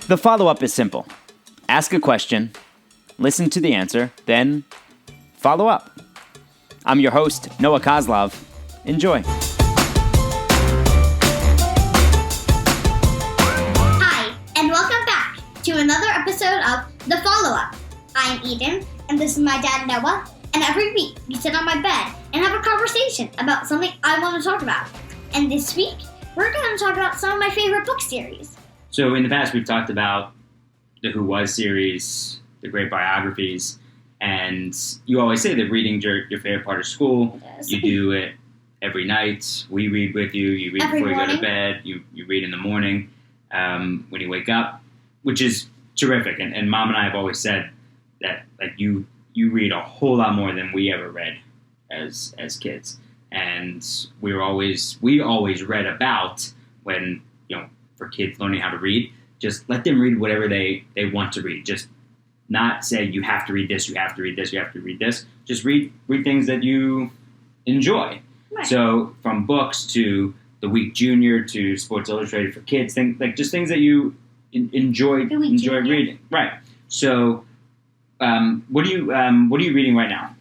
The follow-up is simple. Ask a question, listen to the answer, then follow up. I'm your host, Noah Kozlov. Enjoy. Hi, and welcome back to another episode of The Follow-Up. I'm Eden, and this is my dad, Noah, and every week we sit on my bed and have a conversation about something I want to talk about. And this week, we're going to talk about some of my favorite book series. So in the past, we've talked about the Who Was series, the great biographies, and you always say that reading's your favorite part of school. Yes. You do it every night. We read with you. You read Every before you go morning. to bed. You read in the morning when you wake up, which is terrific. And Mom and I have always said that you read a whole lot more than we ever read as kids. And we always read about when, for kids learning how to read, just let them read whatever they want to read. Just not say you have to read this, you have to read this, you have to read this. Just read things that you enjoy. Right. So from books to The Week Junior to Sports Illustrated for Kids, things that you enjoy The Week Junior. reading. Right. So what are you reading right now?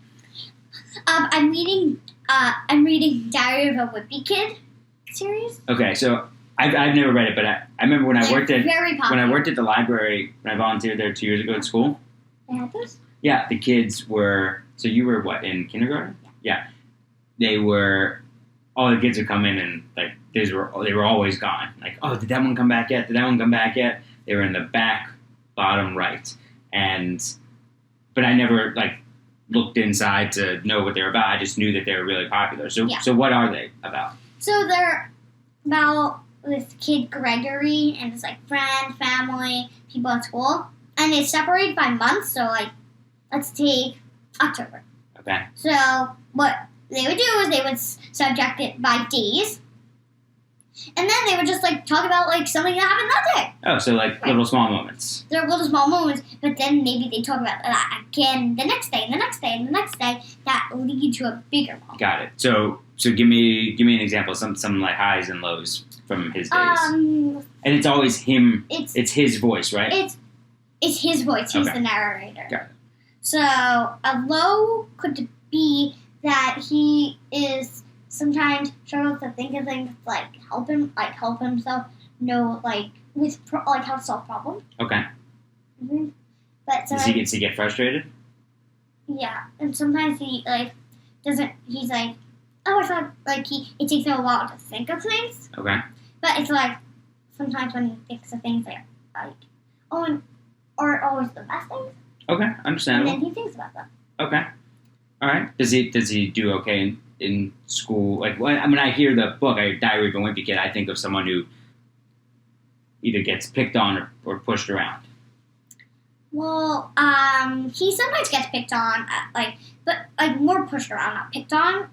I'm reading Diary of a Wimpy Kid series. Okay, so I've never read it, but I remember when I They're worked at very popular. when I worked at the library, when I volunteered there 2 years ago at school. They had those? Yeah, the kids were. So you were what, in kindergarten? Yeah, they were. All the kids would come in and they were always gone. Like, oh, did that one come back yet? Did that one come back yet? They were in the back bottom right, but I never looked inside to know what they were about. I just knew that they were really popular. So Yeah. so what are they about? So they're about this kid Gregory and his friend, family, people at school, and it's separated by months. So let's take October. Okay. So what they would do is they would subject it by days, and then they would just talk about something that happened that day. Oh, so little small moments. They're little small moments, but then maybe they talk about that again the next day, and the next day, and the next day. That lead to a bigger moment. Got it. So give me an example, some highs and lows from his days. And it's always him. It's his voice, right? It's his voice. He's Okay. the narrator. Got it. So a low could be that he is sometimes struggles to think of things help himself know how to solve problems. Okay. Mm-hmm. But Does he get frustrated? yeah, and sometimes he doesn't. He's oh, I thought it takes him a while to think of things. Okay. But it's sometimes when he thinks of things aren't always the best things, Okay. and Understandable. then he thinks about them. Okay. All right. Does he do okay in school? I hear the book, Diary of a Wimpy Kid, I think of someone who either gets picked on or pushed around. Well, he sometimes gets picked on, but more pushed around, not picked on.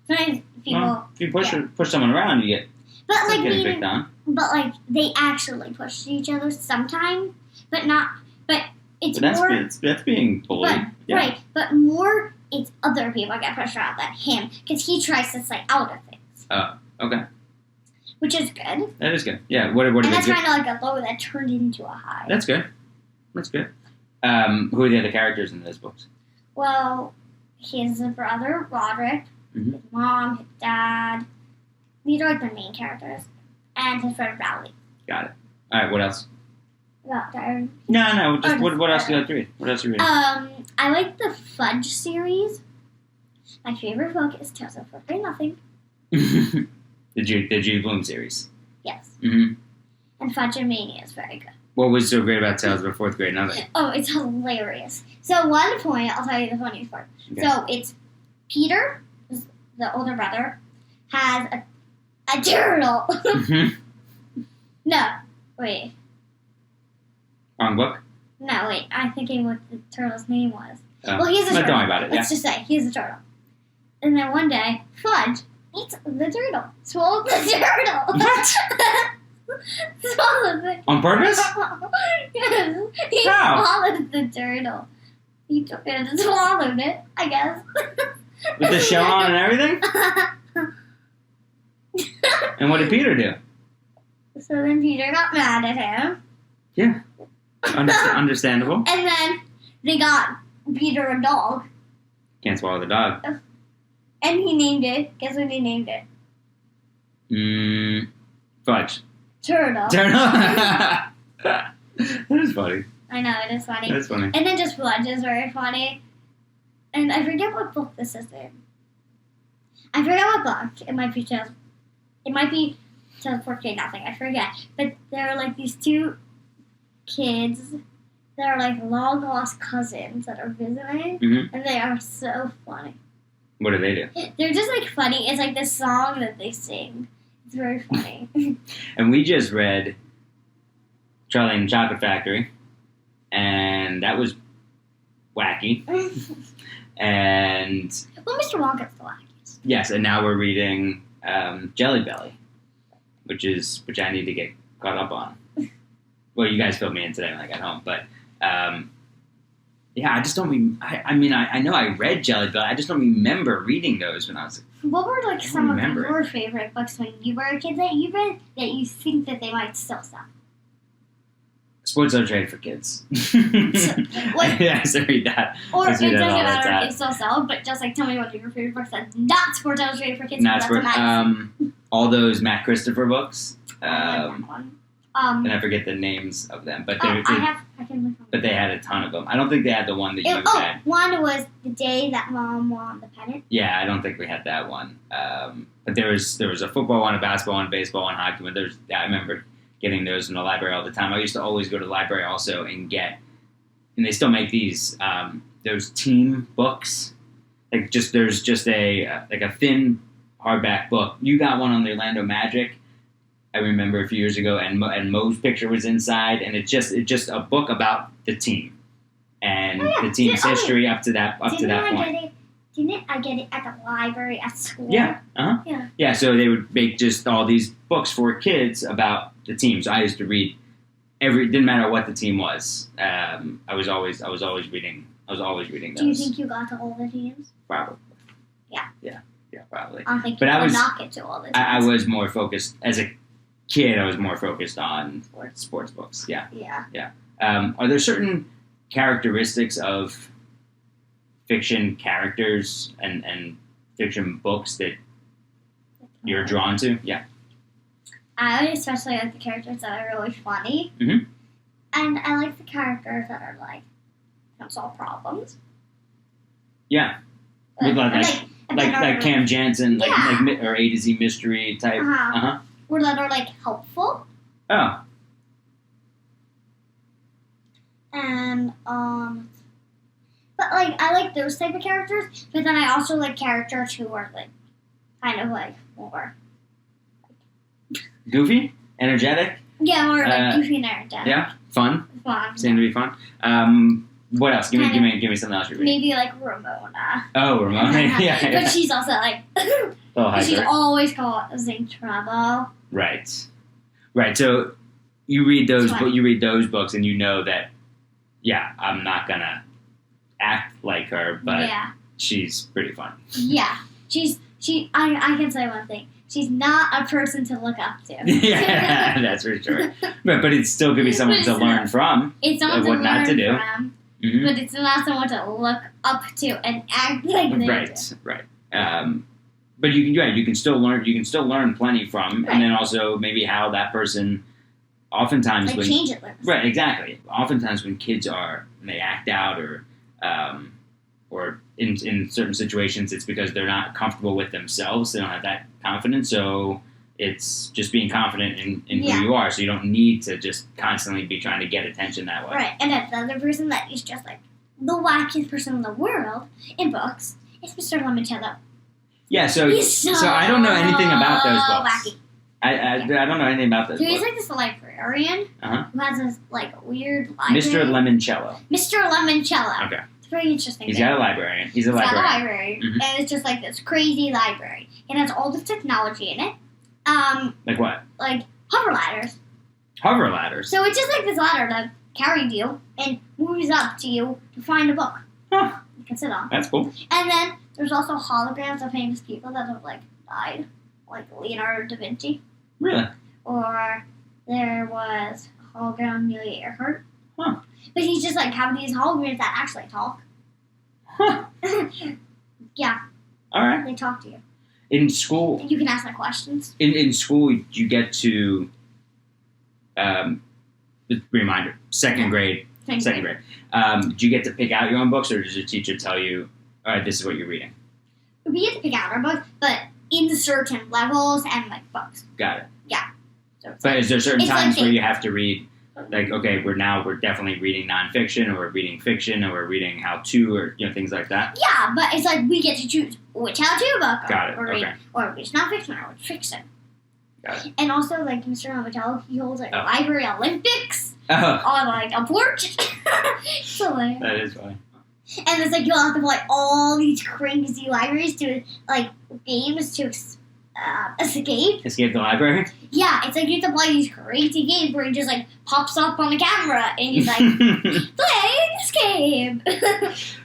Sometimes people, Well, if you push someone around, you get but getting picked on. but they actually push each other sometimes, but not. But it's But more. that's being bullied. But, Right, but more it's other people get pushed around than him because he tries to stay out of things, Oh, okay. which is good. That is good. Yeah. What are And they that's good? kind of a low that turned into a high. That's good. That's good. Who are the other characters in those books? Well, his brother Roderick, Mhm. his mom, his dad. These are the main characters, and his friend Rowley. Got it. All right. What else? Well, they're- No. Just Oh, what else do you like to read? What else are you reading? I like the Fudge series. My favorite book is Tales of Fourth Grade Nothing. the Judy Blume series. Yes, Mm-hmm. and Fudge and Mania is very good. What was so great about Tales of a Fourth Grade Nothing? Oh, it's hilarious. So one point, I'll tell you the funniest part. Okay. So it's Peter, the older brother, has a turtle. No, wait. Wrong book? No, wait. I'm thinking what the turtle's name was. Oh. Well, he has a Not turtle. talking about it, Let's just say he has a turtle. And then one day, Fudge eats the turtle. Swallows the turtle. What? Swallows it. On purpose? Yes. He How? swallowed the turtle. He took it and swallowed it, I guess. With the shell on and everything? And what did Peter do? So then Peter got mad at him. Yeah. Understandable. And then they got Peter a dog. Can't swallow the dog. And he named it. Guess what he named it? Fudge. Turtle. That is funny. I know, it is funny. That's funny. And then just Fudge is very funny. And I forget what book this is in. I forget what book. It might be 2014, nothing. I forget. But there are like these two kids that are like long lost cousins that are visiting. Mm-hmm. And they are so funny. What do they do? They're just like funny. It's like this song that they sing. It's very funny. And we just read Charlie and the Chocolate Factory, and that was wacky. And Well, Mr. Wonka's the wackiest. yes, and now we're reading Jelly Belly, which I need to get caught up on. Well, you guys filled me in today when I got home, but yeah, I just don't. I know I read Jelly Belly. I just don't remember reading those when I was. What were like some of remember your favorite books when you were a kid that you read that you think that they might still sell? Sports Illustrated for kids. Like- I used to read that. Or I it used to read doesn't that all the matter time. if they still sell, but just like tell me one of your favorite books that's not Sports Illustrated for kids. Not but for that's a magazine. all those Matt Christopher books. I like that one. And I forget the names of them, but I can look. but they had a ton of them. I don't think they had the one that you had. One was the day that Mom won the pennant. Yeah, I don't think we had that one. But there was a football one, a basketball one, baseball one, hockey one. I remember getting those in the library all the time. I used to always go to the library also and get, and they still make these those team books. Like there's just a thin hardback book. You got one on the Orlando Magic. I remember a few years ago, and Mo's picture was inside, and it's just a book about the team and the team's history up to that point. Didn't I get it at the library at school? Yeah. Yeah. So they would make just all these books for kids about the team. So I used to read didn't matter what the team was. I was always reading those. Do you think you got to all the teams? Probably. Yeah. Yeah, probably. I don't think But you I would was- not get to all the teams. I was more focused as a kid. I was more focused on sports books. Yeah. Yeah. Are there certain characteristics of fiction characters and fiction books that you're drawn to? Yeah. I especially like the characters that are really funny. Mhm. And I like the characters that are like, can solve problems. Yeah. With like Cam Jansen, or A to Z mystery type. Uh-huh. Or that are like helpful. Oh. And but like I like those type of characters, but then I also like characters who are like kind of like more Goofy? Energetic? yeah, more like goofy and energetic. Yeah. Fun? Fun. Seem to be fun. What else? Give me something else you're reading. Maybe like Ramona. Oh, Ramona. yeah. But she's also like Oh, she's hyper. always causing trouble. Right. So you read those That's right. you read those books and you know that I'm not gonna act like her, but Yeah. she's pretty fun. Yeah. I can say one thing. She's not a person to look up to. Yeah, that's for sure. But it still could be someone But to it's learn not. from. It's someone to What not learn to do. from, Mhm. but it's not someone to look up to and act like they do. Right. But you can still learn. You can still learn plenty from, Right. and then also maybe how that person. Oftentimes, Like when change it. Liz. right, exactly. Oftentimes, when kids when they act out or in certain situations, it's because they're not comfortable with themselves. They don't have that confidence. So it's just being confident in Yeah. who you are. So you don't need to just constantly be trying to get attention that way. Right. And another person that is just like the wackiest person in the world in books is Mr. Limoncello. Yeah. So He's so I don't know anything about those books. wacky. I don't know anything about those So he's books. like this librarian Uh-huh. who has this like weird library. Mr. Limoncello. Mr. Limoncello. Okay. It's very interesting. He's name. got a librarian. He's a It's got a librarian. library, Mhm. and it's just like this crazy library. It has all this technology in it, Like what? like hover ladders. Hover ladders. So it's just like this ladder that carries you and moves up to you to find a book Huh. you can sit on. That's cool. And then there's also holograms of famous people that have like died, like Leonardo da Vinci, Really? or there was hologram Amelia Earhart. Huh. But he's just like having these holograms that actually talk. Huh. Yeah, All right. they talk to you. In school, And you can ask them questions. in school, you get to, reminder, second grade. Second grade. Do you get to pick out your own books, or does your teacher tell you, all right, this is what you're reading? We get to pick out our books, but in certain levels and like books. Got it. So it's But is there certain It's like times where the- you have to read, like, okay, we're definitely reading nonfiction, or we're reading fiction, or we're reading how-to, or things like that? yeah, but it's like we get to choose which how-to book Got it, we're reading, okay. or which nonfiction or which fiction. Got it. And also, like Mr. Novatello, he holds like Oh. library Olympics Oh, on like a porch. So like, that is funny. and it's like you'll have to play all these crazy libraries to like games to escape. Escape the library? Yeah, it's like you have to play these crazy games where he just like pops up on the camera and he's like, play this game.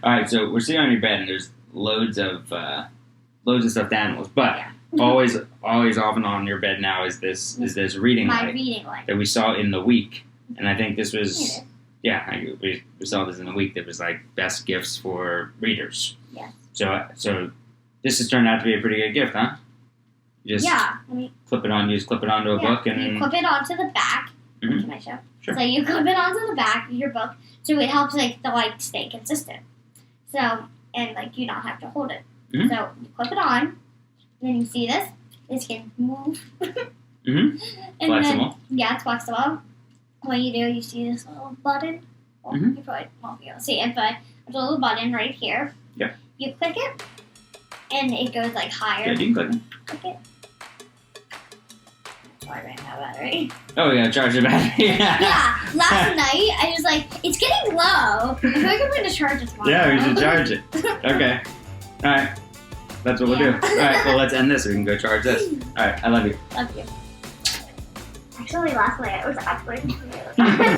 All right, so we're sitting on your bed, and there's loads of stuffed animals, but Yeah. always often on your bed now is this reading My light reading light. that we saw in the week, and I think this was Yeah. we saw this in the week that was like best gifts for readers. Yes. So this has turned out to be a pretty good gift, huh? You just Yeah. I mean, clip it onto a book, you and clip it onto the back. Mhm. Can I show? Sure. So you clip it onto the back of your book, so it helps like the light stay consistent. So and like you not have to hold it. Mhm. So you clip it on, and then you see this. This can move. Mhm. And Flexible. then yeah, it's flexible. What you do, you see this little button. Well, Mhm. you probably won't be able to see it, but there's a little button right here. Yeah. You click it, and it goes like higher. Yeah, you can click it. Click it. Oh, I ran out of battery. Oh, we gotta charge the battery. Yeah, last night I was like, it's getting low. I feel like I'm going to charge it tomorrow. Yeah, we should charge it. Okay. All right. That's what we'll do. Yeah. All right. Well, let's end this. We can go charge this. All right. I love you. Love you. Actually, last night I was actually